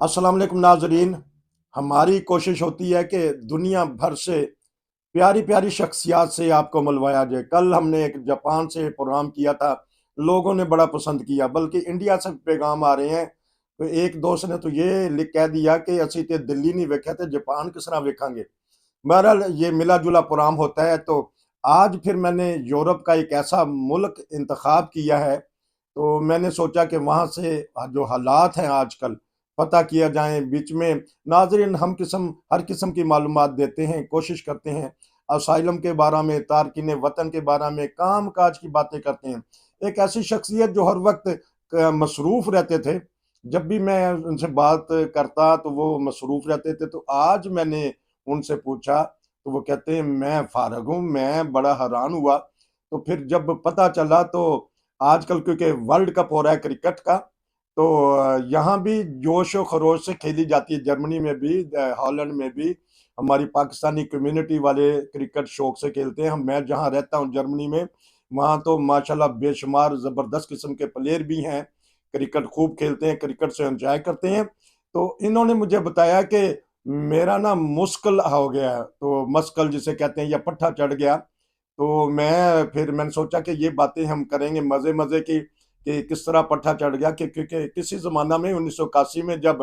अस्सलाम वालेकुम नाज़रीन। हमारी कोशिश होती है कि दुनिया भर से प्यारी-प्यारी शख्सियत से आपको मिलवाया जाए। कल हमने एक जापान से प्रोग्राम किया था, लोगों ने बड़ा पसंद किया, बल्कि इंडिया से पैगाम आ रहे हैं। तो एक दोस्त ने तो ये लिख कह दिया कि असी ते दिल्ली नहीं वेख्या ते जापान किस तरह वेखांगे। बहरहाल ये मिला-जुला प्रोग्राम होता है। तो आज फिर मैंने यूरोप का एक ऐसा मुल्क इंतखाब किया है, तो मैंने सोचा कि वहाँ से जो हालात हैं आजकल पता किया जाए। बीच में नाज़रीन हम हर किस्म की मालूमात देते हैं, कोशिश करते हैं, असाइलम के बारे में, तारकीन वतन के बारे में, काम-काज की बातें करते हैं। एक ऐसी शख्सियत जो हर वक़्त मसरूफ़ रहते थे, जब भी मैं उनसे बात करता तो वो मसरूफ़ रहते थे। तो आज मैंने उनसे पूछा, तो वो कहते हैं मैं फ़ारिग हूँ, मैं बड़ा हैरान हुआ। तो फिर जब पता चला तो आजकल क्योंकि वर्ल्ड कप हो रहा है क्रिकेट का, तो यहाँ भी जोश व खरोश से खेली जाती है, जर्मनी में भी, हॉलैंड में भी। हमारी पाकिस्तानी कम्युनिटी वाले क्रिकेट शौक से खेलते हैं। हम मैं जहाँ रहता हूँ जर्मनी में, वहाँ तो माशाल्लाह बेशुमार ज़बरदस्त किस्म के प्लेयर भी हैं, क्रिकेट खूब खेलते हैं, क्रिकेट से एन्जॉय करते हैं। तो इन्होंने मुझे बताया कि मेरा ना मुश्किल हो गया है, तो मस्कल जिसे कहते हैं, या पट्ठा चढ़ गया। तो मैंने सोचा कि ये बातें हम करेंगे मज़े-मज़े की, कि किस तरह पट्ठा चढ़ गया, कि क्योंकि किसी ज़माना में 1981 में जब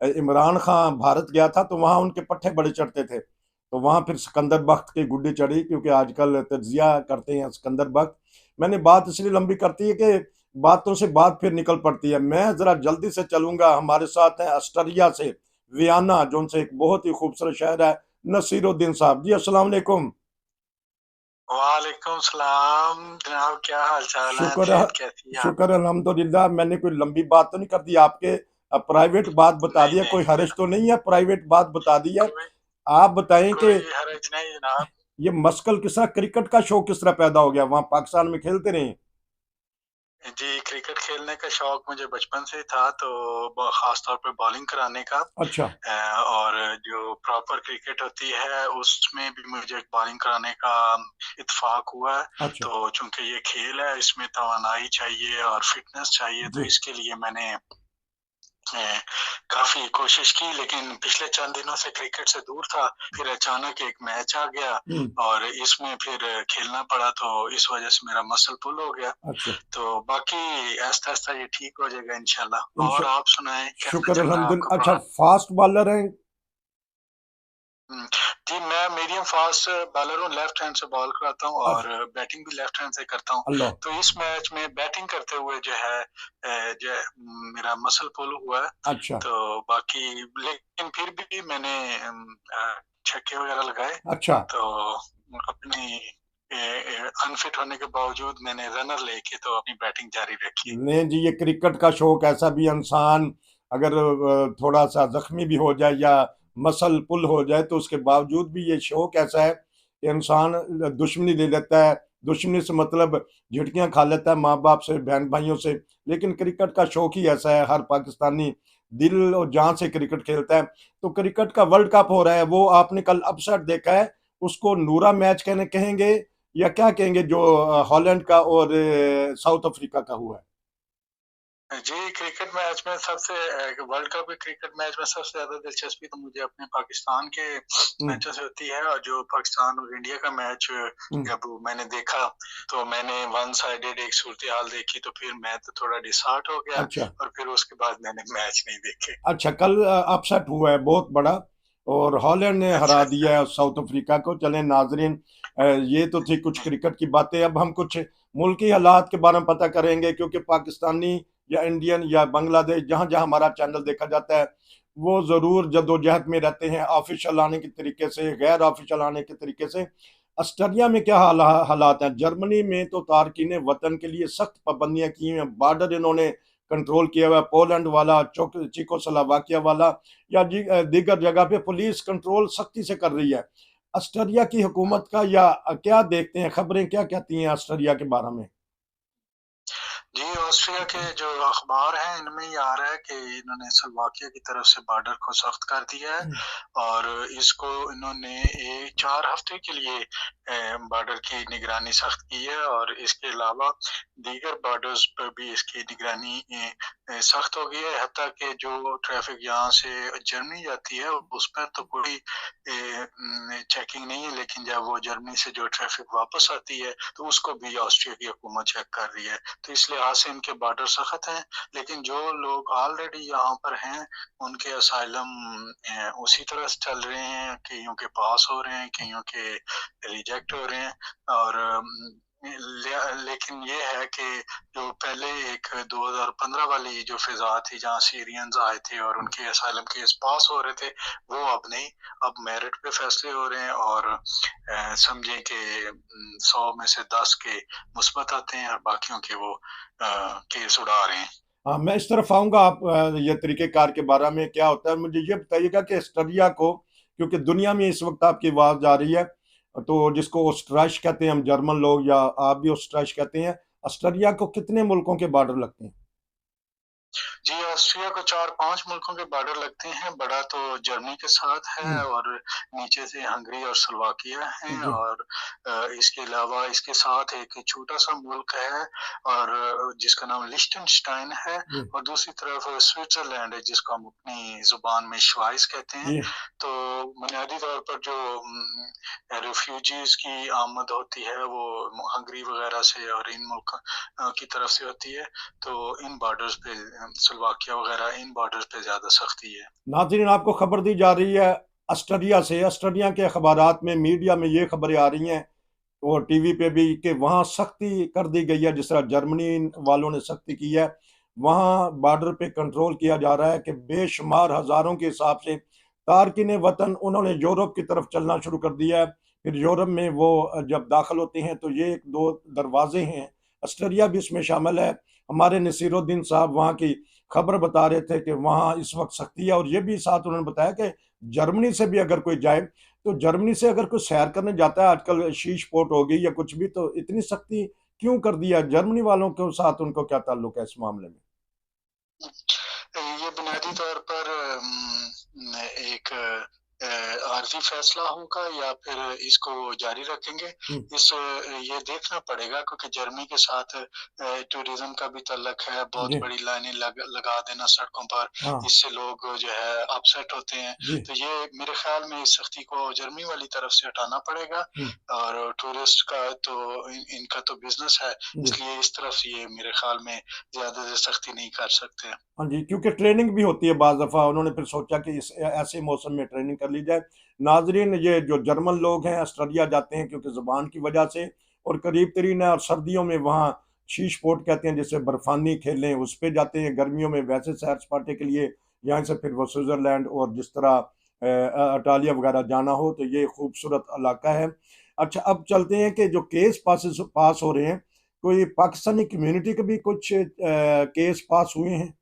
इमरान खां भारत गया था, तो वहाँ उनके पट्ठे बड़े चढ़ते थे। तो वहाँ फिर सिकंदर बख्त की गुड्डी चढ़ी, क्योंकि आजकल तज्ज़िया करते हैं सिकंदर बख्त। मैंने बात इसलिए लंबी करती है कि बातों से बात फिर निकल पड़ती है। मैं ज़रा जल्दी से चलूँगा, हमारे साथ हैं ऑस्ट्रेलिया से वियना, जो उनसे एक बहुत ही खूबसूरत शहर है, नसीरुद्दीन साहब। जी, अस्सलाम वालेकुम। वालेकुम सलाम जनाब, क्या हाल चाल है? शुक्र है, सेहत कैसी है शुक्र आपकी? अल्हम्दुलिल्लाह। मैंने कोई लंबी बात तो नहीं कर दी आपके, प्राइवेट बात बता नहीं दिया, कोई नहीं हर्ज तो नहीं है, प्राइवेट बात बता दी है। कोई आप बताएं कि कोई हर्ज नहीं जनाब। ये मस्कल किस तरह, क्रिकेट का शौक किस तरह पैदा हो गया, वहां पाकिस्तान में खेलते रहे? जी, क्रिकेट खेलने का शौक मुझे बचपन से ही था, तो खास तौर पे बॉलिंग कराने का। अच्छा। और जो प्रॉपर क्रिकेट होती है उसमें भी मुझे बॉलिंग कराने का इत्तेफाक हुआ है। अच्छा। तो चूंकि ये खेल है, इसमें तवानाई चाहिए और फिटनेस चाहिए, तो जी। इसके लिए मैंने काफ़ी कोशिश की, लेकिन पिछले चंद दिनों से क्रिकेट से दूर था। फिर अचानक एक मैच आ गया हम्म। और इसमें फिर खेलना पड़ा, तो इस वजह से मेरा मसल पुल हो गया। अच्छा। तो बाकी आहिस्ता-आहिस्ता ये ठीक हो जाएगा इंशाल्लाह। इंशा और आप सुनाएँ, कैसा शुक्र चल रहा है आपका अल्हम्दुलिल्लाह। अच्छा, प्रोग्राम? फास्ट बॉलर हैं? हुँ, जी, मैं मीडियम फास्ट बॉलर हूँ, लेफ्ट हैंड से बॉल कराता हूँ और बैटिंग भी लेफ्ट हैंड से करता हूँ। अल्लाह। तो इस मैच में बैटिंग करते हुए जो है जो है मेरा मसल पुल हुआ है। अच्छा। तो बाकी लेकिन फिर भी मैंने छक्के वगैरह लगाए, अच्छा। तो अपनी अनफिट होने के बावजूद मैंने रनर लेके तो अपनी बैटिंग जारी रखी। नहीं जी, ये क्रिकेट का शौक ऐसा भी इंसान अगर थोड़ा सा जख्मी भी हो जाए या मसल पुल हो जाए, तो उसके बावजूद भी ये शौक ऐसा है कि इंसान दुश्मनी ले लेता है। दुश्मनी से मतलब झिड़कियां खा लेता है माँ बाप से, बहन भाइयों से। लेकिन क्रिकेट का शौक ही ऐसा है, हर पाकिस्तानी दिल और जान से क्रिकेट खेलता है। तो क्रिकेट का वर्ल्ड कप हो रहा है, वो आपने कल अपसेट देखा है, उसको नूरा मैच कहने कहेंगे या क्या कहेंगे, जो हॉलैंड का और साउथ अफ्रीका का हुआ है? जी, क्रिकेट मैच में सबसे वर्ल्ड कप के क्रिकेट मैच में सबसे ज़्यादा दिलचस्पी तो मुझे अपने पाकिस्तान के हम्म। मैचों से होती है। और जो पाकिस्तान और इंडिया का मैच हम्म। जब मैंने देखा, तो मैंने वन साइडेड एक सूरत-ए-हाल देखी, तो फिर मैं तो थोड़ा डिसहार्ट हो गया अच्छा। और फिर उसके बाद मैंने मैच नहीं देखे। अच्छा, कल अपसेट हुआ है बहुत बड़ा, और हॉलैंड ने अच्छा, हरा अच्छा। दिया है साउथ अफ्रीका को। चलें नाजरीन, ये तो थी कुछ हुँ, क्रिकेट की बातें। अब हम कुछ मुल्की हालात के बारे में पता करेंगे, क्योंकि पाकिस्तानी या इंडियन या बांग्लादेश, जहाँ जहाँ हमारा चैनल देखा जाता है, वो ज़रूर जद्दोजहद में रहते हैं, ऑफिशियल आने के तरीके से, गैर ऑफिशियल आने के तरीके से। ऑस्ट्रेलिया में क्या हालात हैं? जर्मनी में तो तारकीन वतन के लिए सख्त पाबंदियां की हैं, बॉर्डर इन्होंने कंट्रोल किया हुआ है, पोलैंड वाला, चेकोस्लोवाकिया वाला, या दीगर जगह पे पुलिस कंट्रोल सख्ती से कर रही है। ऑस्ट्रेलिया की हुँ। हुकूमत का या क्या देखते हैं, खबरें क्या कहती हैं ऑस्ट्रेलिया के बारे में? जी, ऑस्ट्रिया के जो अखबार हैं इनमें ये आ रहा है कि इन्होंने स्लोवाकिया की तरफ से बॉर्डर को सख्त कर दिया है और इसको इन्होंने 4 हफ्ते के लिए बॉर्डर की निगरानी सख्त की है और इसके अलावा दीगर बॉर्डर्स पर भी इसकी निगरानी सख्त हो गई है। हत्ता कि जो ट्रैफिक यहाँ से जर्मनी जाती है उस पर तो कोई चेकिंग नहीं है, लेकिन जब वो जर्मनी से जो ट्रैफिक वापस आती है तो उसको भी ऑस्ट्रिया की हुकूमत चेक कर रही है। तो इस लिहाज से इनके बॉर्डर सख्त हैं, लेकिन जो लोग ऑलरेडी यहाँ पर हैं, उनके असाइलम उसी तरह से चल रहे हैं, कईयों के पास हो रहे हैं, कईयों के रिजेक्ट हो रहे हैं और लेकिन ये है कि जो पहले एक 2015 वाली जो फिजा थी जहाँ सीरियंस आए थे और उनके असाइलम केस पास हो रहे थे, वो अब नहीं, अब मेरिट पे फैसले हो रहे हैं और समझें कि 100 में से 10 के मुस्बत आते हैं और बाकियों के वो केस उड़ा रहे हैं। हाँ, मैं इस तरफ आऊंगा। आप ये तरीक़ेकार के बारे में क्या होता है, मुझे ये बताइएगा कि ऑस्ट्रेलिया को, क्योंकि दुनिया में इस वक्त आपकी आवाज़ जा रही है, तो जिसको ऑस्ट्राइश कहते हैं हम जर्मन लोग, या आप भी ऑस्ट्राइश कहते हैं, ऑस्ट्रेलिया को कितने मुल्कों के बॉर्डर लगते हैं? जी, ऑस्ट्रिया को 4-5 मुल्कों के बॉर्डर लगते हैं। बड़ा तो जर्मनी के साथ है हम्म, और नीचे से हंगरी और स्लोवाकिया है जी और इसके अलावा इसके साथ एक छोटा-सा मुल्क है और जिसका नाम लिechtenstein है जी और दूसरी तरफ स्विट्ज़रलैंड है जिसको हम अपनी ज़ुबान में श्वाइस कहते हैं। जी तो बुनियादी तौर पर जो रिफ्यूजीज़ की आमद होती है वो हंगरी वगैरह से और इन मुल्क की तरफ से होती है। तो इन बॉर्डर्स पे स्लोवाकिया वगैरह इन बॉर्डर्स पे ज़्यादा सख्ती है। नाज़रीन, आपको खबर दी जा रही है ऑस्ट्रेलिया से। ऑस्ट्रेलिया के अखबारात में, मीडिया में ये खबरें आ रही हैं और टीवी पे भी, कि वहाँ सख्ती कर दी गई है, जिस तरह जर्मनी वालों ने सख्ती की है। वहाँ बॉर्डर पे कंट्रोल किया जा रहा है कि बेशुमार हज़ारों के हिसाब से तारकिन वतन उन्होंने यूरोप की तरफ चलना शुरू कर दिया है। फिर यूरोप में वो जब दाखिल होते हैं तो ये एक दो दरवाजे हैं, ऑस्ट्रेलिया भी इसमें शामिल है। हमारे नसीरुद्दीन साहब वहाँ की खबर बता रहे थे कि वहाँ इस वक्त सख्ती है, और ये भी साथ उन्होंने बताया कि जर्मनी से भी अगर कोई जाए, तो जर्मनी से अगर कोई सैर करने जाता है, आजकल शीश पोर्ट हो गई या कुछ भी, तो इतनी सख्ती क्यों कर दिया? जर्मनी वालों के साथ उनको क्या ताल्लुक है इस मामले में? ये बुनियादी तौर पर एक आर्जी फैसला होगा या फिर इसको जारी रखेंगे। हम्म, ये देखना पड़ेगा क्योंकि जर्मनी के साथ टूरिज्म का भी तल्लक है। बहुत जी बड़ी लाइनें लगा देना सड़कों पर, हाँ इससे लोग जो है अपसेट होते हैं। जी तो ये मेरे ख्याल में इस सख्ती को जर्मनी वाली तरफ से हटाना पड़ेगा हम्म, और टूरिस्ट का तो इनका तो बिजनेस है, जी इसलिए इस तरफ ये मेरे ख्याल में ज्यादा से सख्ती नहीं कर सकते। हाँ जी, क्योंकि ट्रेनिंग भी होती है बाज़ दफ़ा, उन्होंने फिर सोचा कि इस ऐसे मौसम में ट्रेनिंग कर ली जाए। नाज़रीन, ये जो जर्मन लोग हैं ऑस्ट्रेलिया जाते हैं क्योंकि ज़ुबान की वजह से, और करीब तरीन है, और सर्दियों में वहाँ शीश पोर्ट कहते हैं जिसे बर्फ़ानी खेलें, उस पे जाते हैं। गर्मियों में वैसे सैर सपाटे के लिए यहाँ से फिर वो स्विट्ज़रलैंड और जिस तरह इटालिया वगैरह जाना हो, तो ये खूबसूरत इलाका है। अच्छा, अब चलते हैं कि जो केस पास हो रहे हैं, कोई पाकिस्तानी कम्युनिटी के भी कुछ केस पास हुए हैं?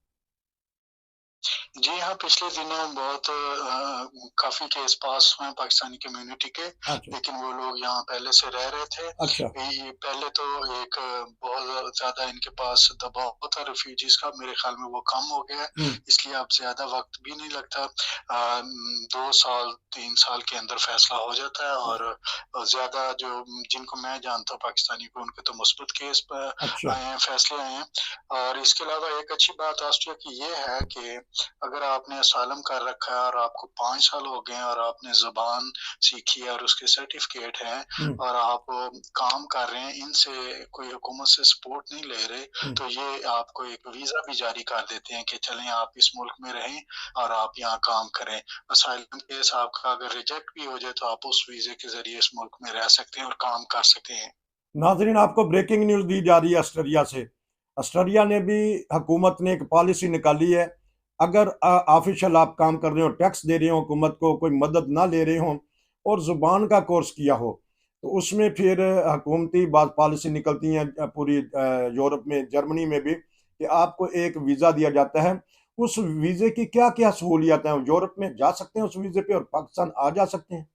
जी हाँ, पिछले दिनों बहुत काफ़ी केस पास हुए हैं पाकिस्तानी कम्युनिटी के, अच्छा लेकिन वो लोग यहाँ पहले से रह रहे थे। अच्छा ये पहले तो एक बहुत ज़्यादा इनके पास दबाव था रिफ्यूजीज़ का, मेरे ख़्याल में वो कम हो गया है, हम्म, इसलिए अब ज़्यादा वक़्त भी नहीं लगता। 2 साल, 3 साल के अंदर फ़ैसला हो जाता है और ज़्यादा जो जिनको मैं जानता हूँ पाकिस्तानी को, उनके तो मुस्बत केस अच्छा आए हैं, फ़ैसले आए हैं। और इसके अलावा एक अच्छी बात ऑस्ट्रिया की ये है कि अगर आपने असाइलम कर रखा है और आपको 5 साल हो गए हैं और आपने ज़ुबान सीखी है और उसके सर्टिफ़िकेट हैं हम्म, और आप काम कर रहे हैं, इनसे कोई हुकूमत से सपोर्ट नहीं ले रहे, हम्म। तो ये आपको एक वीज़ा भी जारी कर देते हैं कि चलें आप इस मुल्क में रहें और आप यहाँ काम करें। असाइलम केस आपका अगर रिजेक्ट भी हो जाए तो आप उस वीज़े के ज़रिए इस मुल्क में रह सकते हैं और काम कर सकते हैं। नाजरीन, आपको ब्रेकिंग न्यूज़ दी जा रही है ऑस्ट्रेलिया से। ऑस्ट्रेलिया ने भी, हुकूमत ने एक पॉलिसी निकाली है, अगर ऑफिशियल आप काम कर रहे हो, टैक्स दे रहे हो हुकूमत को, कोई मदद ना ले रहे हो, और ज़ुबान का कोर्स किया हो, तो उसमें फिर हुकूमती बात पॉलिसी निकलती हैं पूरी यूरोप में, जर्मनी में भी, कि आपको एक वीज़ा दिया जाता है। उस वीज़े की क्या क्या सहूलियत हैं? यूरोप में जा सकते हैं उस वीज़े पे और पाकिस्तान आ जा सकते हैं?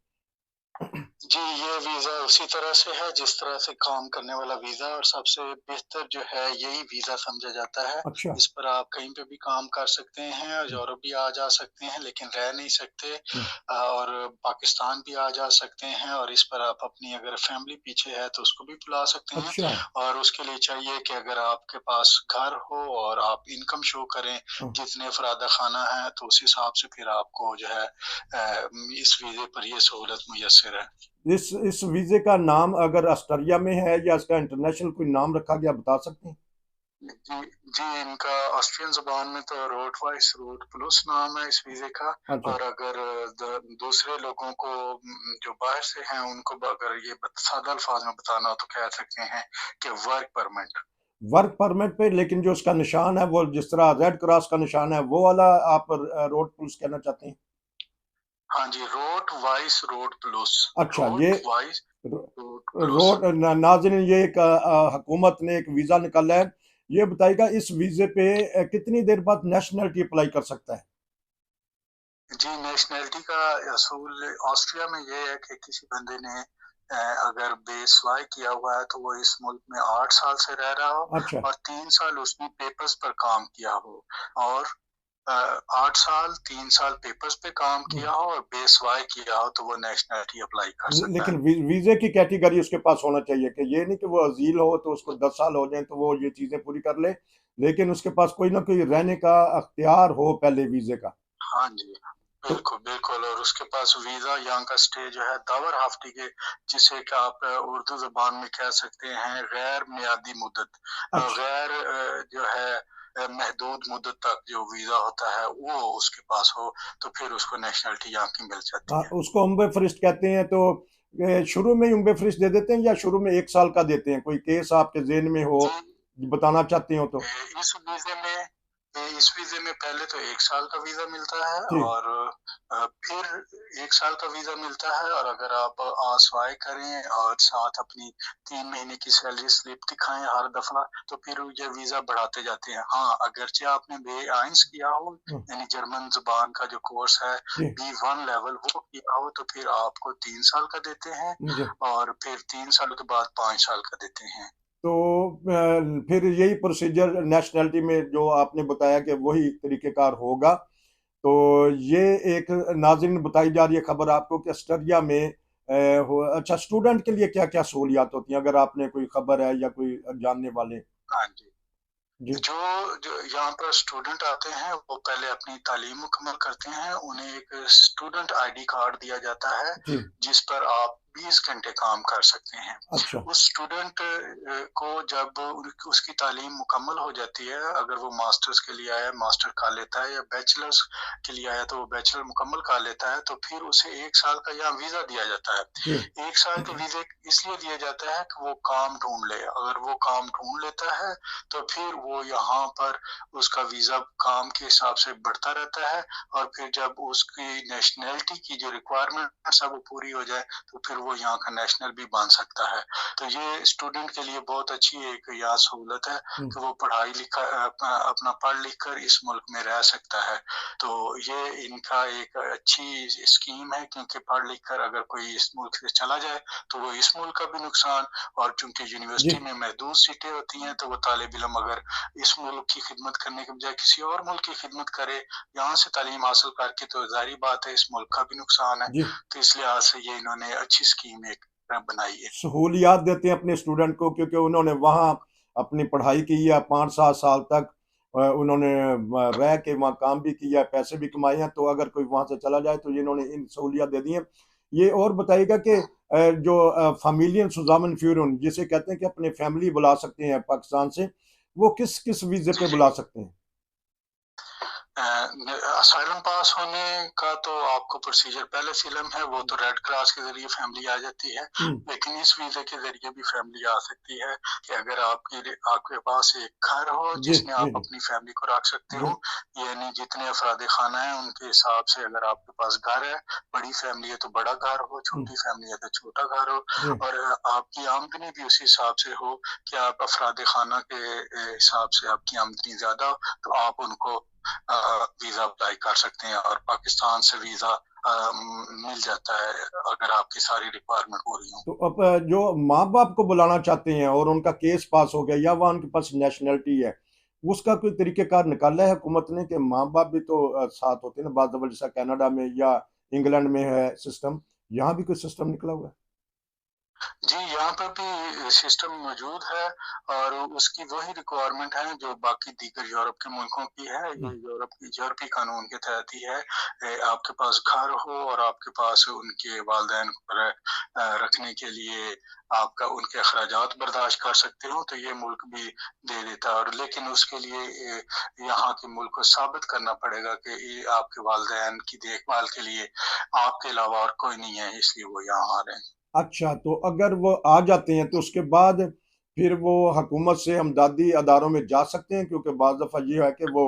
जी, ये वीज़ा उसी तरह से है जिस तरह से काम करने वाला वीज़ा और सबसे बेहतर जो है यही वीज़ा समझा जाता है। अच्छा। इस पर आप कहीं पे भी काम कर सकते हैं और हुँ, यूरोप भी आ जा सकते हैं लेकिन रह नहीं सकते हुँ, और पाकिस्तान भी आ जा सकते हैं और इस पर आप अपनी अगर फैमिली पीछे है तो उसको भी बुला सकते हैं अच्छा। और उसके लिए चाहिए कि अगर आपके पास घर हो और आप इनकम शो करें, हाँ, जितने अफ़राद खाना है तो उस हिसाब से फिर आपको जो है इस वीज़े पर ये सहूलत मुयस्सर है। इस वीज़े का नाम अगर ऑस्ट्रेलिया में है या इसका इंटरनेशनल कोई नाम रखा गया बता सकते हैं? जी, जी, इनका ऑस्ट्रियन ज़ुबान में तो रोट वाइस रोट प्लस नाम है इस वीज़े का अच्छा, और अगर दूसरे लोगों को जो बाहर से हैं उनको अगर ये सादा अल्फाज में बताना हो तो कह सकते हैं कि वर्क परमिट। वर्क परमिट पे लेकिन जो उसका निशान है वो जिस तरह रेड क्रॉस का निशान है वो वाला आप रोड पुलिस कहना चाहते हैं? हाँ जी, रोट वाइस रोट प्लस, अच्छा, ये रोट वाइस रो रोट प्लस। रोड नाज़रीन ये एक हुकूमत ने एक वीज़ा निकाला है। ये बताइएगा इस वीज़े पे कितनी देर बाद नेशनैलिटी अप्लाई कर सकता है? जी, नेशनैलिटी का असूल ऑस्ट्रिया में ये है कि किसी बंदे ने अगर बेसवाई किया हुआ है तो वो इस मुल्क में 8 साल से रह रहा हो अच्छा, और 3 साल उसने पेपर्स पर काम किया हो और 8 साल 3 साल पेपर्स पे काम हुँ। किया हो और बेसवाई किया हो तो वो नेशनैलिटी अप्लाई कर सकता है। लेकिन वीज़े की कैटेगरी उसके पास होना चाहिए कि ये नहीं कि वो अज़ील हो तो उसको 10 साल हो जाएँ तो वो ये चीज़ें पूरी कर ले, लेकिन उसके पास कोई ना कोई रहने का अख्तियार हो पहले वीज़े का। हाँ जी, तो बिल्कुल, बिल्कुल और उसके पास वीज़ा यहाँ का स्टे जो है दावर हाफ़्ती के जिसे कि आप उर्दू ज़ुबान में कह सकते हैं गैर मियादी मुद्दत अच्छा, गैर जो है महदूद मुद्दत तक जो वीज़ा होता है वो उसके पास हो, तो फिर उसको नेशनैलिटी यहाँ की मिल जाती है। उसको उम्र फ़रिश्त कहते हैं तो शुरू में ही उम्र फ़रिश्त दे देते हैं या शुरू में 1 साल का देते हैं? कोई केस आपके ज़हन में हो, जी। बताना चाहते हो तो? इस वीज़े में पहले तो 1 साल का वीज़ा मिलता है जी, और फिर 1 साल का वीज़ा मिलता है और अगर आप आस्वाई करें और साथ अपनी 3 महीने की सैलरी स्लिप दिखाएँ हर दफ़ा, तो फिर ये वीज़ा बढ़ाते जाते हैं। हाँ, अगरचे आपने B1 किया हो, हुँ, यानी जर्मन ज़ुबान का जो कोर्स है, जी, B1 लेवल वो किया हो, तो फिर आपको 3 साल का देते हैं जी। और फिर 3 साल के बाद 5 साल का देते हैं। तो फिर यही प्रोसीजर नेशनैलिटी में जो आपने बताया कि वही तरीक़ेकार होगा। तो ये एक नाज़रीन बताई जा रही है खबर आपको कि ऑस्ट्रेलिया में अच्छा स्टूडेंट के लिए क्या-क्या सहूलियात होती हैं? अगर आपने कोई खबर है या कोई जानने वाले? हाँ जी। जी, जो जो यहाँ पर स्टूडेंट आते हैं, वो पहले अपनी तालीम मुकम्मल करते हैं। उन्हें एक स्टूडेंट आईडी कार्ड दिया जाता है, जी, जिस पर आप 20 घंटे काम कर सकते हैं। अच्छा, उस स्टूडेंट को जब उसकी तालीम मुकम्मल हो जाती है, अगर वो मास्टर्स के लिए आया, मास्टर कर लेता है या बैचलर्स के लिए आया, तो वो बैचलर मुकम्मल कर लेता है, तो फिर उसे 1 साल का यहाँ वीज़ा दिया जाता जी, है। 1 साल के वीज़े इसलिए दिया जाता है कि वो काम ढूँढ ले। अगर वो काम ढूँढ लेता है, तो फिर वो यहाँ पर उसका वीज़ा काम के हिसाब से बढ़ता रहता है और फिर जब उसकी नेशनैलिटी की जो रिक्वायरमेंट्स है वो पूरी हो जाए, तो फिर वो यहाँ का नेशनल भी बन सकता है। तो ये स्टूडेंट के लिए बहुत अच्छी एक यहाँ सहूलत है हुँ, कि वो अपना पढ़ लिख कर इस मुल्क में रह सकता है। तो ये इनका एक अच्छी स्कीम है क्योंकि पढ़ लिख कर अगर कोई इस मुल्क से चला जाए, तो वो इस मुल्क का भी नुकसान और चूँकि जी। यूनिवर्सिटी में महदूद सीटें होती हैं, तो वो तालिब-इल्म अगर इस मुल्क की खिदमत करने के बजाय किसी और मुल्क की खिदमत करे, यहाँ से तालीम हासिल करके तो ज़ाहिर-सी बात है इस मुल्क का भी नुकसान है। जी, तो इस लिहाज से ये इन्होंने अच्छी स्कीम एक बनाई है। सहूलियात देते हैं अपने स्टूडेंट को क्योंकि उन्होंने वहाँ अपनी पढ़ाई की है 5-7 साल तक उन्होंने रह के वहाँ काम भी किया, पैसे भी कमाए हैं, तो अगर कोई वहाँ से चला जाए तो ये इन्होंने इन सहूलियत दे दी हैं। ये और बताइएगा कि जो फ़ैमिलियन सुज़ामन फ़्यूरन जिसे कहते हैं कि अपनी फैमिली बुला सकते हैं पाकिस्तान से, वो किस-किस वीज़े जी, पे जी। बुला सकते हैं? असाइलम पास होने का तो आपको प्रोसीजर पहले असाइलम है, वो तो रेड क्रॉस के ज़रिए फैमिली आ जाती है। हुँ, लेकिन इस वीज़े के ज़रिए भी फैमिली आ सकती है कि अगर आपके पास एक घर हो जी, जिसमें जी, आप जी, अपनी फैमिली को रख सकते जी, हो, यानी जितने अफ़राद खाना है उनके हिसाब से अगर आपके पास घर है, बड़ी फैमिली है तो बड़ा घर हो, हुँ, छोटी फैमिली है तो छोटा घर हो जी, और आपकी आमदनी भी उसी हिसाब से हो कि आप अफ़राद खाना के हिसाब से आपकी आमदनी ज़्यादा हो, तो आप उनको वीज़ा अप्लाई कर सकते हैं और पाकिस्तान से वीज़ा मिल जाता है अगर आपकी सारी रिक्वायरमेंट पूरी हो। तो अब जो माँ बाप को बुलाना चाहते हैं और उनका केस पास हो गया या वह उनके पास नेशनलिटी है, उसका कोई तरीकेकार निकाला है हुकूमत ने कि माँ बाप भी तो साथ होते हैं ना, बात जैसा कनाडा में या इंग्लैंड में है सिस्टम, यहाँ भी कोई सिस्टम निकला हुआ है? जी, यहाँ पर भी सिस्टम मौजूद है और उसकी वही रिक्वायरमेंट है जो बाकी दीगर यूरोप के मुल्कों की है। ये हम्म। यूरोपीय कानून के तहत ही है। आपके पास घर हो और आपके पास उनके वालिदैन को रखने के लिए आपका उनके अखराजात बर्दाश्त कर सकते हो, तो ये मुल्क भी दे देता है और लेकिन उसके लिए यहाँ के मुल्क को साबित करना पड़ेगा कि ये आपके वालिदैन की देखभाल के लिए आपके अलावा और कोई नहीं है, इसलिए वो यहाँ आ रहे हैं। अच्छा, तो अगर वो आ जाते हैं तो उसके बाद फिर वो हुकूमत से हमदर्दी अदारों में जा सकते हैं, क्योंकि बाज़ दफ़ा ये है कि वो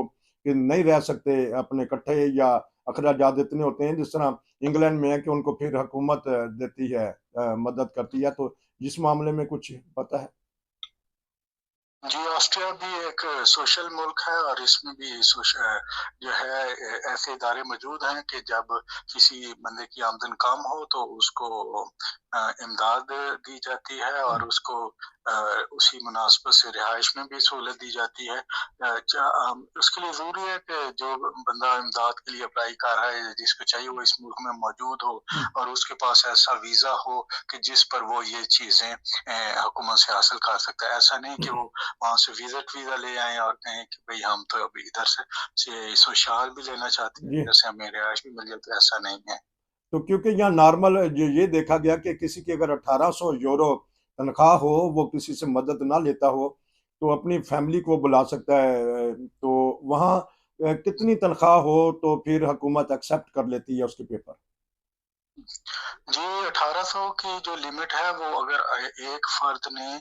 कि नहीं रह सकते अपने इकट्ठे, या अखराजात इतने होते हैं जिस तरह इंग्लैंड में है कि उनको फिर हुकूमत देती है, मदद करती है, तो इस मामले में कुछ पता है? जी, ऑस्ट्रिया भी एक सोशल मुल्क है और इसमें भी जो है ऐसे इदारे मौजूद हैं कि जब किसी बंदे की आमदन कम हो तो उसको इमदाद दी जाती है और उसको उसी मुनासबत से रिहाइश में भी सहूलत दी जाती है। उसके लिए ज़रूरी है कि जो बंदा इमदाद के लिए अप्लाई कर रहा है, जिसको चाहिए वो इस मुल्क में मौजूद हो हम्म। और उसके पास ऐसा वीज़ा हो कि जिस पर वो ये चीज़ें हुकूमत से हासिल कर सकता है। ऐसा नहीं कि वो वहाँ से विजिट वीज़ा ले आएँ और कहें कि भई हम तो अभी इधर से सोशल भी लेना चाहते हैं, जी। इधर से हमें रिहाइश भी मिल जाए, तो ऐसा नहीं है। तो क्योंकि यहाँ नॉर्मल ये देखा गया कि किसी की अगर 1800 यूरो तनख्वाह हो, वो किसी से मदद ना लेता हो, तो अपनी फैमिली को बुला सकता है। तो वहाँ कितनी तनख्वाह हो तो फिर हुकूमत एक्सेप्ट कर लेती है उसके पेपर? जी, 1800 की जो लिमिट है वो अगर एक फ़र्द ने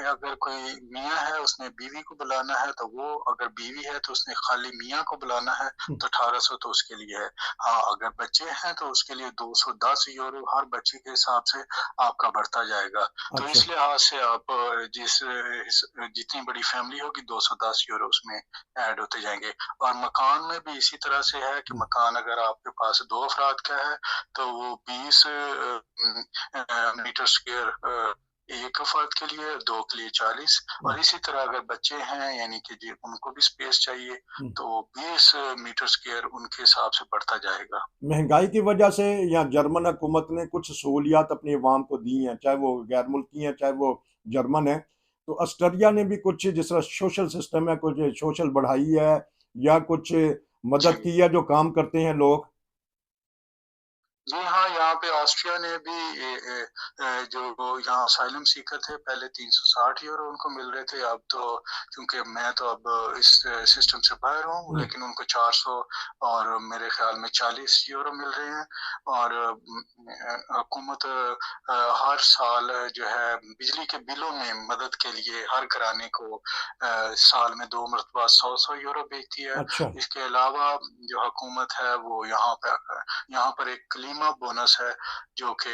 अगर कोई मियाँ है उसने बीवी को बुलाना है तो वो अगर बीवी है तो उसने खाली मियाँ को बुलाना है हम्म। तो 1800 तो उसके लिए है। हाँ, अगर बच्चे हैं तो उसके लिए 210 यूरो हर बच्चे के हिसाब से आपका बढ़ता जाएगा। तो अच्छा। इस लिहाज से आप जितनी बड़ी फैमिली होगी 210 यूरो उसमें ऐड होते जाएँगे और मकान में भी इसी तरह से है कि हम्म। मकान अगर आपके पास 2 अफ़राद का है तो वो 20 मीटर स्क्वायर एक फर्द के लिए, 2 के लिए 40 हम्म। और इसी तरह अगर बच्चे हैं यानी कि जी उनको भी स्पेस चाहिए, हम्म। तो 20 मीटर स्क्वायर उनके हिसाब से बढ़ता जाएगा। महंगाई की वजह से या जर्मन हुकूमत ने कुछ सहूलियात अपनी अवाम को दी हैं, चाहे वो गैर मुल्की हैं, चाहे वो जर्मन है, तो ऑस्ट्रेलिया ने भी कुछ जिस तरह सोशल सिस्टम है, कुछ सोशल बढ़ाई है या कुछ जी। मदद की है जो काम करते हैं लोग? जी हाँ, यहाँ पे ऑस्ट्रिया ने भी जो वो यहाँ असाइलम सीकर थे पहले 360 यूरो उनको मिल रहे थे। अब तो क्योंकि मैं तो अब इस सिस्टम से बाहर हूँ, हम्म। लेकिन उनको 400 और मेरे ख़्याल में 40 यूरो मिल रहे हैं और हुकूमत हर साल जो है बिजली के बिलों में मदद के लिए हर घराने को साल में 2 मरतबा 100-100 यूरो भेजती है। अच्छा। इसके अलावा जो हुकूमत है वो यहाँ पर एक क्लीमा बोनस है जो कि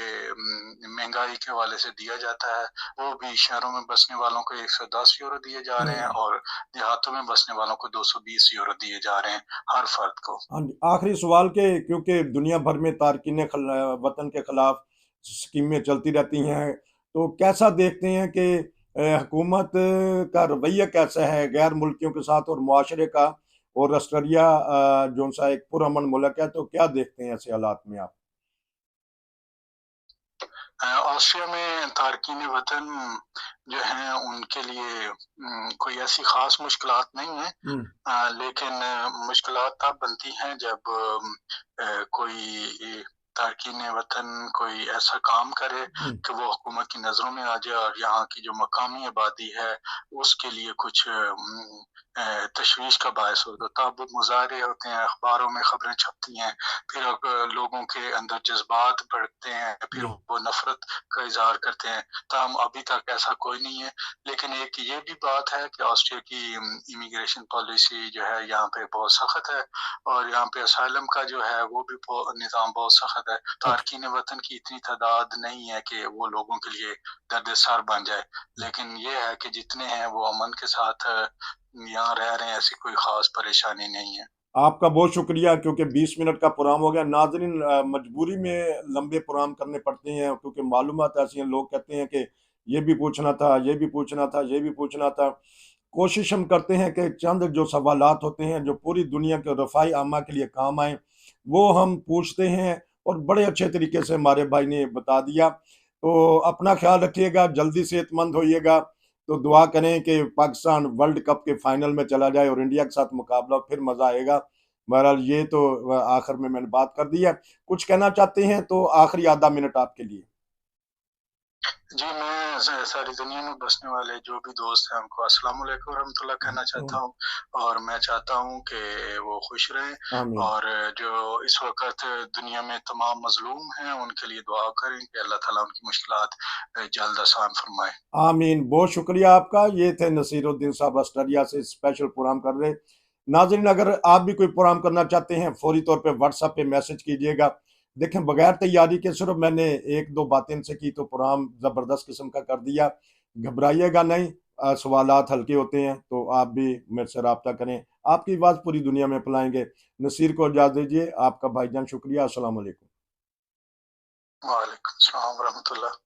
महंगाई के हवाले से दिया जाता है। वो भी शहरों में बसने वालों को 110 यूरो दिए जा रहे हैं हम्म। और देहातों में बसने वालों को 220 यूरो दिए जा रहे हैं हर फर्द को। हाँ जी, आखिरी सवाल के, क्योंकि दुनिया भर में तारकीन वतन के खिलाफ स्कीमें चलती रहती हैं, तो कैसा देखते हैं कि हुकूमत का रवैया कैसा है गैर मुल्कियों के साथ और मुआशरे का? और ऑस्ट्रेलिया जो सा एक पुरअमन मुल्क है, तो क्या देखते हैं ऐसे हालात में आप? ऑस्ट्रिया में तारकीन वतन जो हैं उनके लिए कोई ऐसी ख़ास मुश्किलात नहीं है। हम्म। लेकिन मुश्किलात तब बनती हैं जब कोई तारकीन वतन कोई ऐसा काम करे हम्म। कि वो हुकूमत की नज़रों में आ जाए और यहाँ की जो मकामी आबादी है उसके लिए कुछ तशवीश का बायस हो, तो तब मुज़ाहरे होते हैं, अखबारों में खबरें छपती हैं, फिर लोगों के अंदर जज्बात बढ़ते हैं, फिर जी। वो नफ़रत का इज़हार करते हैं। ताहम अभी तक ऐसा कोई नहीं है, लेकिन एक ये भी बात है कि ऑस्ट्रिया की इमिग्रेशन पॉलिसी जो है यहाँ पे बहुत सख्त है और यहाँ पे असाइलम का जो है वो भी निज़ाम बहुत सख्त है। अच्छा। तारकीन वतन की इतनी तादाद नहीं है कि वो लोगों के लिए दर्द-ए-सर बन जाए। लेकिन ये है कि जितने हैं वो अमन के साथ यहाँ रह रहे हैं, ऐसी कोई ख़ास परेशानी नहीं है। आपका बहुत शुक्रिया, क्योंकि 20 मिनट का प्रोग्राम हो गया। नाज़रीन, मजबूरी में लंबे प्रोग्राम करने पड़ते हैं, क्योंकि मालूमात ऐसी हैं, लोग कहते हैं कि ये भी पूछना था, ये भी पूछना था, ये भी पूछना था। कोशिश हम करते हैं कि चंद जो सवालात होते हैं, जो पूरी दुनिया के रफ़ाई आमा के लिए काम आएँ, वो हम पूछते हैं, और बड़े अच्छे तरीके से हमारे भाई ने बता दिया। तो अपना ख़्याल रखिएगा, जल्दी सेहतमंद होइएगा। तो दुआ करें कि पाकिस्तान वर्ल्ड कप के फाइनल में चला जाए और इंडिया के साथ मुकाबला, फिर मज़ा आएगा। बहरहाल ये तो आखिर में मैंने बात कर दी है। कुछ कहना चाहते हैं तो आखिरी आधा मिनट आपके लिए। जी, मैं सारी दुनिया में बसने वाले जो भी दोस्त हैं उनको अस्सलाम वालेकुम रहमतुल्लाह कहना चाहता हूँ, और मैं चाहता हूँ कि वो खुश रहें, आमीन। और जो इस वक़्त दुनिया में तमाम मज़लूम हैं उनके लिए दुआ करें कि अल्लाह ताला उनकी मुश्किलात जल्द आसान फरमाए। आमीन। बहुत शुक्रिया आपका। ये थे नसीरुद्दीन साहब ऑस्ट्रेलिया से स्पेशल प्रोग्राम कर रहे। नाज़रीन, अगर आप भी कोई प्रोग्राम करना चाहते हैं, फ़ौरी तौर पे व्हाट्सएप पे मैसेज कीजिएगा। देखें, बगैर तैयारी के सिर्फ़ मैंने 1-2 बातें इनसे की तो प्रोग्राम ज़बरदस्त किस्म का कर दिया। घबराइएगा नहीं, सवालात हल्के होते हैं, तो आप भी मेरे से राब्ता करें। आपकी आवाज़ पूरी दुनिया में फैलाएँगे। नसीर को इजाज़त दीजिए। आपका भाईजान शुक्रिया। अस्सलाम वालेकुम। वालेकुम सलाम व रहमतुल्लाह।